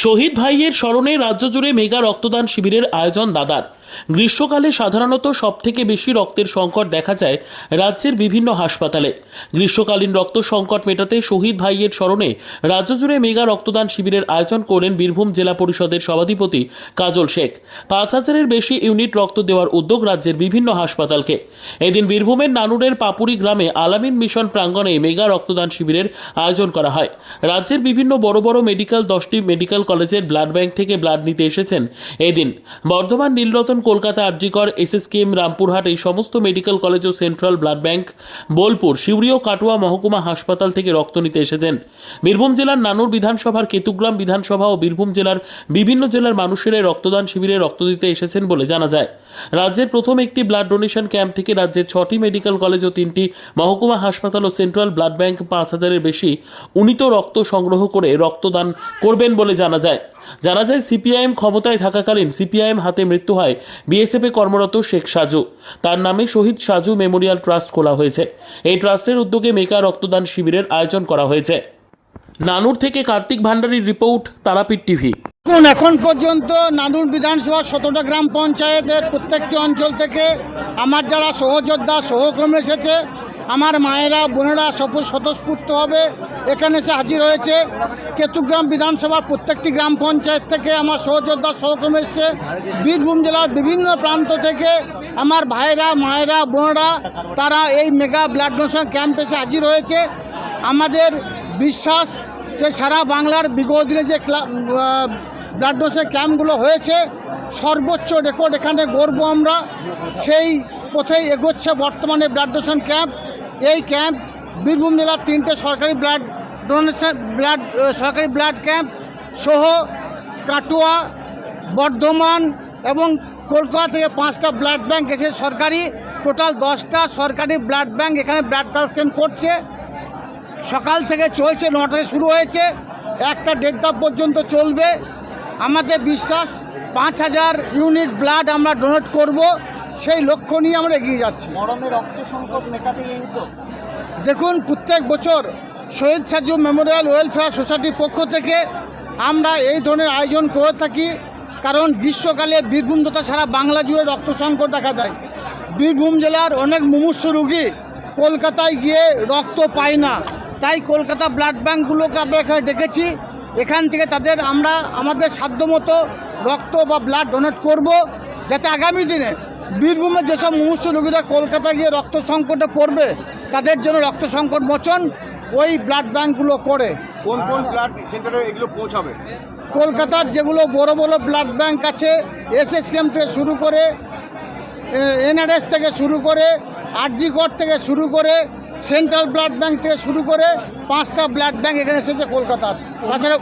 শহীদ ভাইয়ের স্মরণে রাজ্য জুড়ে মেগা রক্তদান শিবিরের আয়োজন দাদার। গ্রীষ্মকালে সাধারণত সবথেকে বেশি রক্তের সংকট দেখা যায় রাজ্যের বিভিন্ন হাসপাতালে। গ্রীষ্মকালীন রক্ত সংকট মেটাতে শহীদ ভাইয়ের স্মরণে রাজ্য জুড়ে মেগা রক্তদান শিবিরের আয়োজন করলেন বীরভূম জেলা পরিষদের সভাধিপতি কাজল শেখ। ৫,০০০-এর বেশি ইউনিট রক্ত দেওয়ার উদ্যোগ রাজ্যের বিভিন্ন হাসপাতালকে। এদিন বীরভূমের নানুরের পাপুরি গ্রামে আলামিন মিশন প্রাঙ্গণে মেগা রক্তদান শিবিরের আয়োজন করা হয়। রাজ্যের বিভিন্ন বড় বড় মেডিকেল 10টি মেডিকেল কলেজের ব্লাড ব্যাংক থেকে ব্লাড নিতে এসেছেন এদিন। বর্ধমান, নীলরতন, কলকাতা, আরজিকর, এসএসকেএম, রামপুরহাট এই সমস্ত মেডিকেল কলেজ ও central blood bank, Bolpur, Suri ও কাটোয়া মহকুমা হাসপাতাল থেকে রক্ত নিতে এসেছেন। বীরভূম জেলার নানুর বিধানসভার কেতুগ্রাম বিধানসভা ও বীরভূম জেলার বিভিন্ন জেলার মানুষেরা রক্তদান শিবিরে রক্ত দিতে এসেছেন বলে জানা যায়। রাজ্যের প্রথম একটি ব্লাড ডোনেশন ক্যাম্প থেকে রাজ্যের 6টি মেডিকেল কলেজ ও 3টি মহকুমা হাসপাতাল ও সেন্ট্রাল ব্লাড ব্যাংক ৫,০০০-এর বেশি উনিত রক্ত সংগ্রহ করে রক্তদান করবেন বলে জানা যায়। সিপিআইএম ক্ষমতায় থাকাকালীন সিপিআইএম হাতে মৃত্যু হয় বিএসএফে কর্মরত শেখ সাজু। তার নামে শহীদ সাজু মেমোরিয়াল ট্রাস্ট খোলা হয়েছে। এই ট্রাস্টের উদ্যোগে মেগা রক্তদান শিবিরের আয়োজন করা হয়েছে। নানুর থেকে কার্তিক ভান্ডারীর রিপোর্ট, তারাপীঠ টিভি। এখন পর্যন্ত নানুর বিধানসভা 17টা গ্রাম পঞ্চায়েতের প্রত্যেকটি অঞ্চল থেকে আমার যারা সহযোদ্ধা সহকর্মী এসেছে, আমার মায়েরা বোনেরা স্বতঃস্ফূর্তভাবে এখানে এসে হাজির হয়েছে। কেতুগ্রাম বিধানসভার প্রত্যেকটি গ্রাম পঞ্চায়েত থেকে আমার সহযোদ্ধা সহকর্মী এসেছে। বীরভূম জেলার বিভিন্ন প্রান্ত থেকে আমার ভাইরা মায়েরা বোনেরা তারা এই মেগা ব্লাড ডোনেশন ক্যাম্পে এসে হাজির হয়েছে। আমাদের বিশ্বাস যে সারা বাংলার বিগত দিনে যে ব্লাড ডোনেশন ক্যাম্পগুলো হয়েছে, সর্বোচ্চ রেকর্ড এখানে গড়ব আমরা। সেই পথেই এগোচ্ছে বর্তমানে ব্লাড ডোনেশন ক্যাম্প। এই ক্যাম্প বীরভূম জেলার 3টে সরকারি সরকারি ব্লাড ক্যাম্প সহ কাটোয়া, বর্ধমান এবং কলকাতা থেকে 5টা ব্লাড ব্যাংক এসে সরকারি, টোটাল 10টা সরকারি ব্লাড ব্যাংক এখানে ব্লাড কালেকশন করছে। সকাল থেকে চলছে, 9টা থেকে শুরু হয়েছে, 1টা-1:30টা পর্যন্ত চলবে। আমাদের বিশ্বাস 5,000 ইউনিট ব্লাড আমরা ডোনেট করব, সেই লক্ষ্য নিয়ে আমরা এগিয়ে যাচ্ছি। দেখুন, প্রত্যেক বছর শহীদ সাজু মেমোরিয়াল ওয়েলফেয়ার সোসাইটির পক্ষ থেকে আমরা এই ধরনের আয়োজন করে থাকি। কারণ গ্রীষ্মকালে বীরভূম তথা সারা বাংলা জুড়ে রক্ত সংকট দেখা দেয়। বীরভূম জেলার অনেক মুমূর্ষু রোগী কলকাতায় গিয়ে রক্ত পায় না, তাই কলকাতা ব্লাড ব্যাঙ্কগুলোকে আমরা এখানে ডেকেছি। এখান থেকে তাদের আমরা আমাদের সাধ্যমতো রক্ত বা ব্লাড ডোনেট করব, যাতে আগামী দিনে বীরভূমের যেসব মুমূর্ষু রোগীরা কলকাতা গিয়ে রক্ত সংকটে পড়বে তাদের জন্য রক্ত সংকট মোচন ওই ব্লাড ব্যাঙ্কগুলো করে। কোন কোন ব্লাড সেন্টারে এগুলো পৌঁছাবে? কলকাতার যেগুলো বড় বড় ব্লাড ব্যাঙ্ক আছে, এসএসকেএম থেকে শুরু করে, এনআরএস থেকে শুরু করে, আরজিকর থেকে শুরু করে, সেন্ট্রাল ব্লাড ব্যাংক থেকে শুরু করে 5টা ব্লাড ব্যাংক এখানে এসেছে কলকাতার। তাছাড়া